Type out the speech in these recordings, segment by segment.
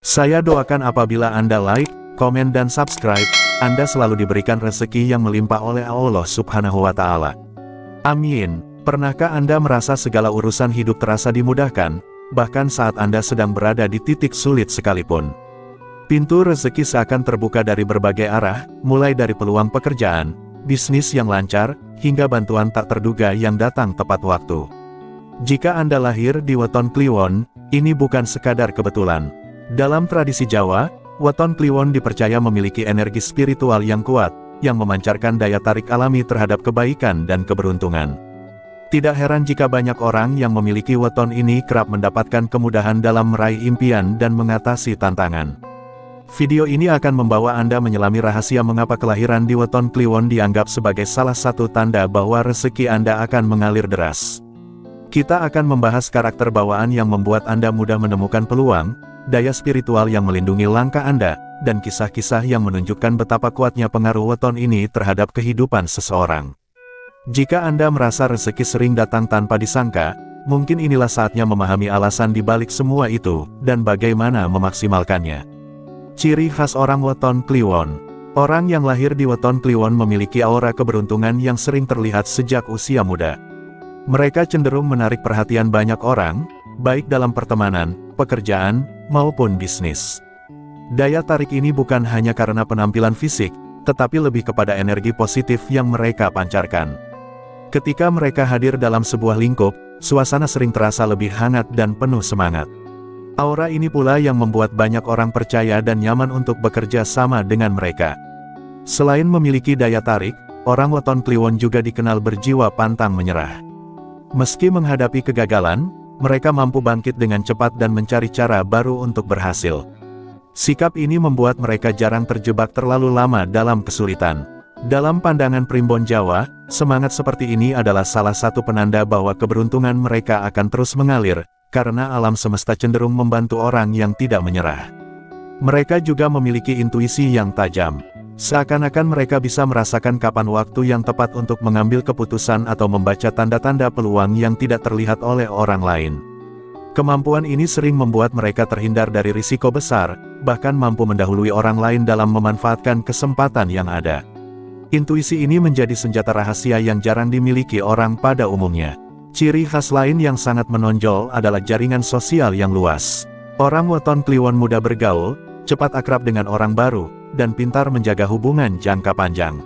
Saya doakan apabila Anda like, komen dan subscribe, Anda selalu diberikan rezeki yang melimpah oleh Allah Subhanahu wa Ta'ala. Amin. Pernahkah Anda merasa segala urusan hidup terasa dimudahkan, bahkan saat Anda sedang berada di titik sulit sekalipun? Pintu rezeki seakan terbuka dari berbagai arah, mulai dari peluang pekerjaan, bisnis yang lancar, hingga bantuan tak terduga yang datang tepat waktu. Jika Anda lahir di Weton Kliwon, ini bukan sekadar kebetulan. Dalam tradisi Jawa, Weton Kliwon dipercaya memiliki energi spiritual yang kuat, yang memancarkan daya tarik alami terhadap kebaikan dan keberuntungan. Tidak heran jika banyak orang yang memiliki weton ini kerap mendapatkan kemudahan dalam meraih impian dan mengatasi tantangan. Video ini akan membawa Anda menyelami rahasia mengapa kelahiran di Weton Kliwon dianggap sebagai salah satu tanda bahwa rezeki Anda akan mengalir deras. Kita akan membahas karakter bawaan yang membuat Anda mudah menemukan peluang, daya spiritual yang melindungi langkah Anda, dan kisah-kisah yang menunjukkan betapa kuatnya pengaruh weton ini terhadap kehidupan seseorang. Jika Anda merasa rezeki sering datang tanpa disangka, mungkin inilah saatnya memahami alasan di balik semua itu, dan bagaimana memaksimalkannya. Ciri khas orang Weton Kliwon. Orang yang lahir di Weton Kliwon memiliki aura keberuntungan yang sering terlihat sejak usia muda. Mereka cenderung menarik perhatian banyak orang, baik dalam pertemanan, pekerjaan, maupun bisnis. Daya tarik ini bukan hanya karena penampilan fisik, tetapi lebih kepada energi positif yang mereka pancarkan. Ketika mereka hadir dalam sebuah lingkup, suasana sering terasa lebih hangat dan penuh semangat. Aura ini pula yang membuat banyak orang percaya dan nyaman untuk bekerja sama dengan mereka. Selain memiliki daya tarik, orang Weton Kliwon juga dikenal berjiwa pantang menyerah. Meski menghadapi kegagalan, mereka mampu bangkit dengan cepat dan mencari cara baru untuk berhasil. Sikap ini membuat mereka jarang terjebak terlalu lama dalam kesulitan. Dalam pandangan primbon Jawa, semangat seperti ini adalah salah satu penanda bahwa keberuntungan mereka akan terus mengalir, karena alam semesta cenderung membantu orang yang tidak menyerah. Mereka juga memiliki intuisi yang tajam. Seakan-akan mereka bisa merasakan kapan waktu yang tepat untuk mengambil keputusan atau membaca tanda-tanda peluang yang tidak terlihat oleh orang lain. Kemampuan ini sering membuat mereka terhindar dari risiko besar, bahkan mampu mendahului orang lain dalam memanfaatkan kesempatan yang ada. Intuisi ini menjadi senjata rahasia yang jarang dimiliki orang pada umumnya. Ciri khas lain yang sangat menonjol adalah jaringan sosial yang luas. Orang Weton Kliwon mudah bergaul, cepat akrab dengan orang baru, dan pintar menjaga hubungan jangka panjang.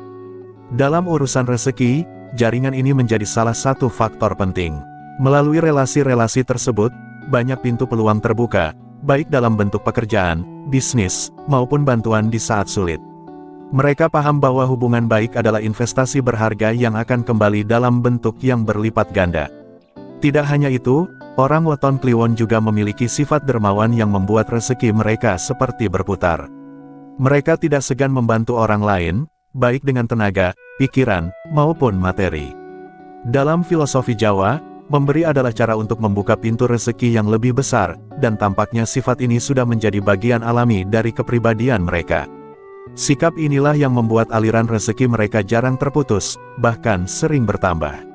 Dalam urusan rezeki, jaringan ini menjadi salah satu faktor penting. Melalui relasi-relasi tersebut, banyak pintu peluang terbuka, baik dalam bentuk pekerjaan, bisnis, maupun bantuan di saat sulit. Mereka paham bahwa hubungan baik adalah investasi berharga yang akan kembali dalam bentuk yang berlipat ganda. Tidak hanya itu, orang Weton Kliwon juga memiliki sifat dermawan yang membuat rezeki mereka seperti berputar. Mereka tidak segan membantu orang lain, baik dengan tenaga, pikiran, maupun materi. Dalam filosofi Jawa, memberi adalah cara untuk membuka pintu rezeki yang lebih besar, dan tampaknya sifat ini sudah menjadi bagian alami dari kepribadian mereka. Sikap inilah yang membuat aliran rezeki mereka jarang terputus, bahkan sering bertambah.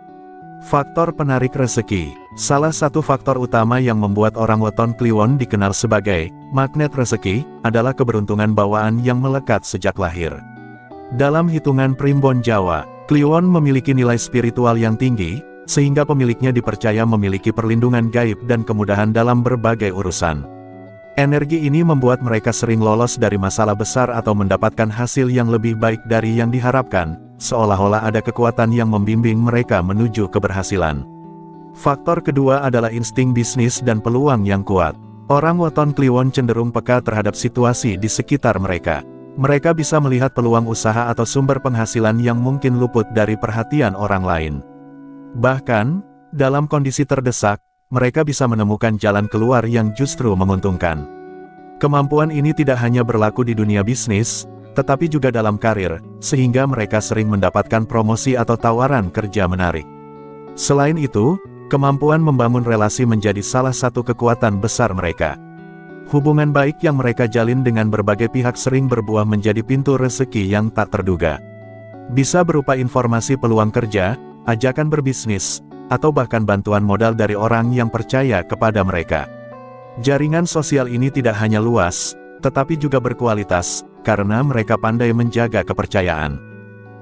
Faktor penarik rezeki. Salah satu faktor utama yang membuat orang Weton Kliwon dikenal sebagai magnet rezeki, adalah keberuntungan bawaan yang melekat sejak lahir. Dalam hitungan primbon Jawa, Kliwon memiliki nilai spiritual yang tinggi, sehingga pemiliknya dipercaya memiliki perlindungan gaib dan kemudahan dalam berbagai urusan. Energi ini membuat mereka sering lolos dari masalah besar atau mendapatkan hasil yang lebih baik dari yang diharapkan, seolah-olah ada kekuatan yang membimbing mereka menuju keberhasilan. Faktor kedua adalah insting bisnis dan peluang yang kuat. Orang Weton Kliwon cenderung peka terhadap situasi di sekitar mereka. Mereka bisa melihat peluang usaha atau sumber penghasilan yang mungkin luput dari perhatian orang lain. Bahkan, dalam kondisi terdesak, mereka bisa menemukan jalan keluar yang justru menguntungkan. Kemampuan ini tidak hanya berlaku di dunia bisnis, tetapi juga dalam karir, sehingga mereka sering mendapatkan promosi atau tawaran kerja menarik. Selain itu, kemampuan membangun relasi menjadi salah satu kekuatan besar mereka. Hubungan baik yang mereka jalin dengan berbagai pihak sering berbuah menjadi pintu rezeki yang tak terduga. Bisa berupa informasi peluang kerja, ajakan berbisnis, atau bahkan bantuan modal dari orang yang percaya kepada mereka. Jaringan sosial ini tidak hanya luas, tetapi juga berkualitas, karena mereka pandai menjaga kepercayaan.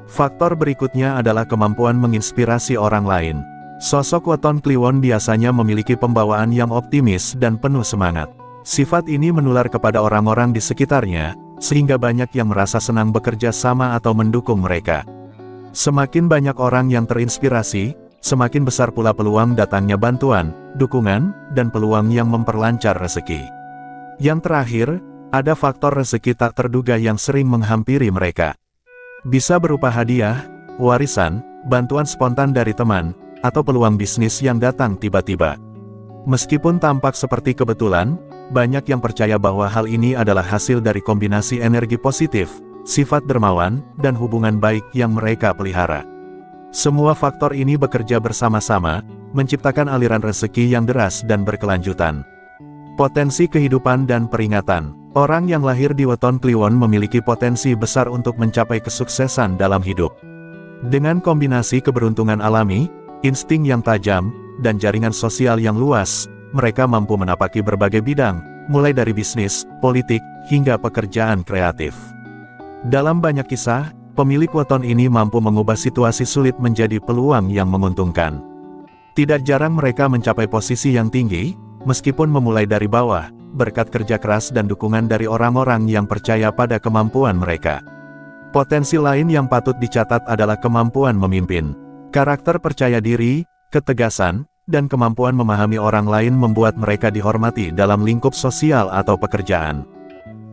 Faktor berikutnya adalah kemampuan menginspirasi orang lain. Sosok weton Kliwon biasanya memiliki pembawaan yang optimis dan penuh semangat. Sifat ini menular kepada orang-orang di sekitarnya, sehingga banyak yang merasa senang bekerja sama atau mendukung mereka. Semakin banyak orang yang terinspirasi, semakin besar pula peluang datangnya bantuan, dukungan, dan peluang yang memperlancar rezeki. Yang terakhir, ada faktor rezeki tak terduga yang sering menghampiri mereka. Bisa berupa hadiah, warisan, bantuan spontan dari teman, atau peluang bisnis yang datang tiba-tiba. Meskipun tampak seperti kebetulan, banyak yang percaya bahwa hal ini adalah hasil dari kombinasi energi positif, sifat dermawan, dan hubungan baik yang mereka pelihara. Semua faktor ini bekerja bersama-sama, menciptakan aliran rezeki yang deras dan berkelanjutan. Potensi kehidupan dan peringatan. Orang yang lahir di weton Kliwon memiliki potensi besar untuk mencapai kesuksesan dalam hidup. Dengan kombinasi keberuntungan alami, insting yang tajam, dan jaringan sosial yang luas, mereka mampu menapaki berbagai bidang, mulai dari bisnis, politik, hingga pekerjaan kreatif. Dalam banyak kisah, pemilik weton ini mampu mengubah situasi sulit menjadi peluang yang menguntungkan. Tidak jarang mereka mencapai posisi yang tinggi, meskipun memulai dari bawah, berkat kerja keras dan dukungan dari orang-orang yang percaya pada kemampuan mereka. Potensi lain yang patut dicatat adalah kemampuan memimpin. Karakter percaya diri, ketegasan, dan kemampuan memahami orang lain membuat mereka dihormati dalam lingkup sosial atau pekerjaan.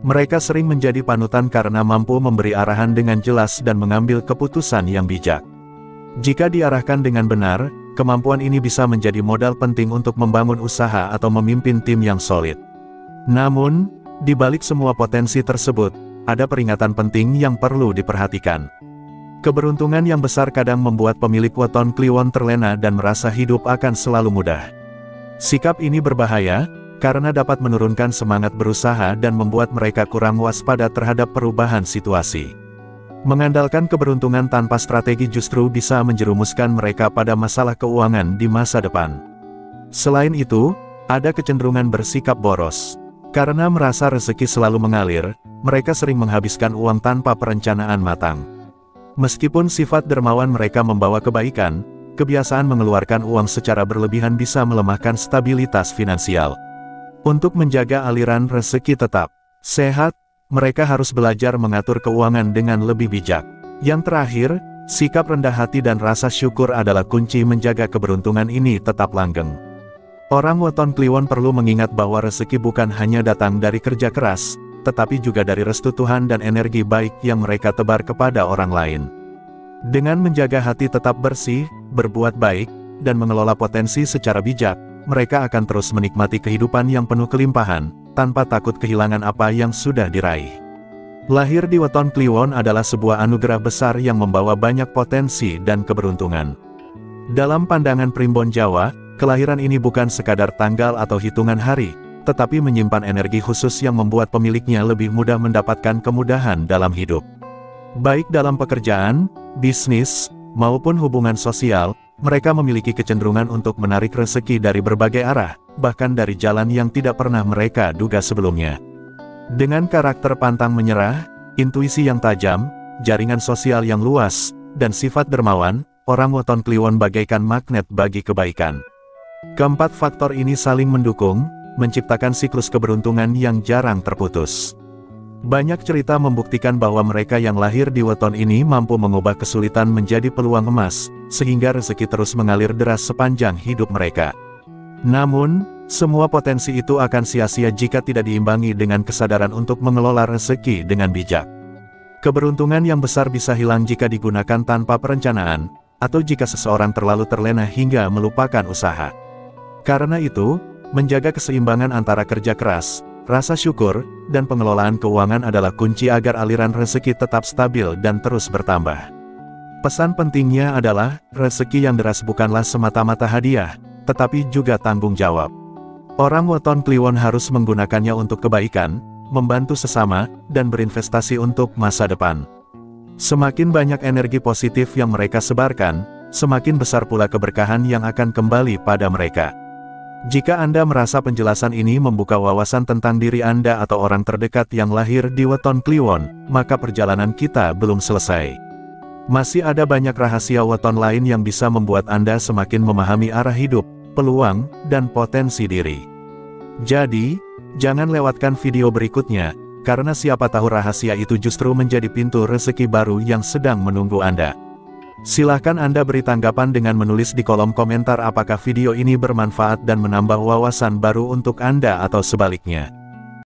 Mereka sering menjadi panutan karena mampu memberi arahan dengan jelas dan mengambil keputusan yang bijak. Jika diarahkan dengan benar, kemampuan ini bisa menjadi modal penting untuk membangun usaha atau memimpin tim yang solid. Namun, di balik semua potensi tersebut, ada peringatan penting yang perlu diperhatikan. Keberuntungan yang besar kadang membuat pemilik weton Kliwon terlena dan merasa hidup akan selalu mudah. Sikap ini berbahaya, karena dapat menurunkan semangat berusaha dan membuat mereka kurang waspada terhadap perubahan situasi. Mengandalkan keberuntungan tanpa strategi justru bisa menjerumuskan mereka pada masalah keuangan di masa depan. Selain itu, ada kecenderungan bersikap boros. Karena merasa rezeki selalu mengalir, mereka sering menghabiskan uang tanpa perencanaan matang. Meskipun sifat dermawan mereka membawa kebaikan, kebiasaan mengeluarkan uang secara berlebihan bisa melemahkan stabilitas finansial. Untuk menjaga aliran rezeki tetap sehat, mereka harus belajar mengatur keuangan dengan lebih bijak. Yang terakhir, sikap rendah hati dan rasa syukur adalah kunci menjaga keberuntungan ini tetap langgeng. Orang weton Kliwon perlu mengingat bahwa rezeki bukan hanya datang dari kerja keras, tetapi juga dari restu Tuhan dan energi baik yang mereka tebar kepada orang lain. Dengan menjaga hati tetap bersih, berbuat baik, dan mengelola potensi secara bijak, mereka akan terus menikmati kehidupan yang penuh kelimpahan, tanpa takut kehilangan apa yang sudah diraih. Lahir di weton Kliwon adalah sebuah anugerah besar yang membawa banyak potensi dan keberuntungan. Dalam pandangan primbon Jawa, kelahiran ini bukan sekadar tanggal atau hitungan hari, tetapi menyimpan energi khusus yang membuat pemiliknya lebih mudah mendapatkan kemudahan dalam hidup. Baik dalam pekerjaan, bisnis, maupun hubungan sosial, mereka memiliki kecenderungan untuk menarik rezeki dari berbagai arah, bahkan dari jalan yang tidak pernah mereka duga sebelumnya. Dengan karakter pantang menyerah, intuisi yang tajam, jaringan sosial yang luas, dan sifat dermawan, orang weton Kliwon bagaikan magnet bagi kebaikan. Keempat faktor ini saling mendukung, menciptakan siklus keberuntungan yang jarang terputus. Banyak cerita membuktikan bahwa mereka yang lahir di weton ini mampu mengubah kesulitan menjadi peluang emas, sehingga rezeki terus mengalir deras sepanjang hidup mereka. Namun, semua potensi itu akan sia-sia jika tidak diimbangi dengan kesadaran untuk mengelola rezeki dengan bijak. Keberuntungan yang besar bisa hilang jika digunakan tanpa perencanaan, atau jika seseorang terlalu terlena hingga melupakan usaha. Karena itu, menjaga keseimbangan antara kerja keras, rasa syukur, dan pengelolaan keuangan adalah kunci agar aliran rezeki tetap stabil dan terus bertambah. Pesan pentingnya adalah, rezeki yang deras bukanlah semata-mata hadiah, tetapi juga tanggung jawab. Orang weton Kliwon harus menggunakannya untuk kebaikan, membantu sesama, dan berinvestasi untuk masa depan. Semakin banyak energi positif yang mereka sebarkan, semakin besar pula keberkahan yang akan kembali pada mereka. Jika Anda merasa penjelasan ini membuka wawasan tentang diri Anda atau orang terdekat yang lahir di weton Kliwon, maka perjalanan kita belum selesai. Masih ada banyak rahasia weton lain yang bisa membuat Anda semakin memahami arah hidup, peluang, dan potensi diri. Jadi, jangan lewatkan video berikutnya, karena siapa tahu rahasia itu justru menjadi pintu rezeki baru yang sedang menunggu Anda. Silahkan Anda beri tanggapan dengan menulis di kolom komentar apakah video ini bermanfaat dan menambah wawasan baru untuk Anda atau sebaliknya.